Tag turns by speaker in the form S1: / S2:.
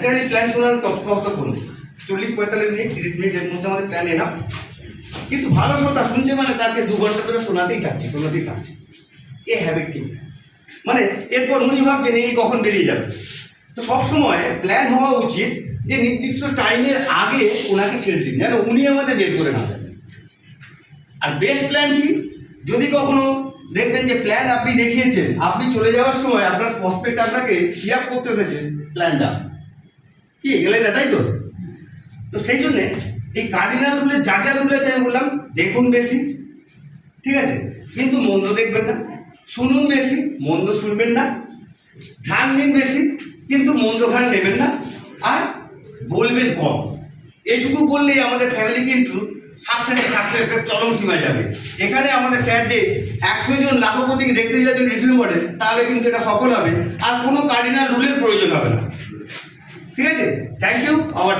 S1: আচ্ছা এই প্ল্যান শোনার কতক্ষণ? 40-45 মিনিট, 30 মিনিটের মধ্যে আমাদের প্ল্যান এনা। কিন্তু ভালো শ্রোতা শুনছে মানে তাকে 2 ঘন্টা ধরে শোনাতেই থাকছে। এ হ্যাবিট কিন্তু মানে এরপর উনি ভাবছেন এই কখন বেরিয়ে যাবে। তো সবসময় প্ল্যান হওয়া উচিত যে নির্দিষ্ট টাইমের আগে ওনাকে ছেড়ে দিন, যেন উনি আমাদের বের করে না দেন। আর বেস্ট প্ল্যান কি? যদি কখনো দেখবেন যে প্ল্যান আপনি দেখিয়েছেন, আপনি চলে যাওয়ার সময় আপনার প্রসপেক্ট আপনাকে শেয়ার করতে এসেছে প্ল্যানটা কি গেলে না, তাই তো? তো সেই জন্যে এই কার্ডিনাল রুলে যা যা রুল আছে আমি বললাম দেখুন বেশি, ঠিক আছে, কিন্তু মন্দ দেখবেন না। শুনুন বেশি, মন্দ শুনবেন না। ধ্যান নিন বেশি, কিন্তু মন্দ ধ্যান নেবেন না। আর বলবেন কম। এইটুকু বললেই আমাদের ফ্যামিলি কিন্তু সাকসেসের চরম সীমায় যাবে। এখানে আমাদের স্যার যে 100 জন লাখপতিকে দেখতে যাচ্ছেন রিটার্ন মডেল, তাহলে কিন্তু এটা সফল হবে আর কোনো কার্ডিনাল রুলের প্রয়োজন হবে না। ঠিক আছে, থ্যাংক ইউ। আবার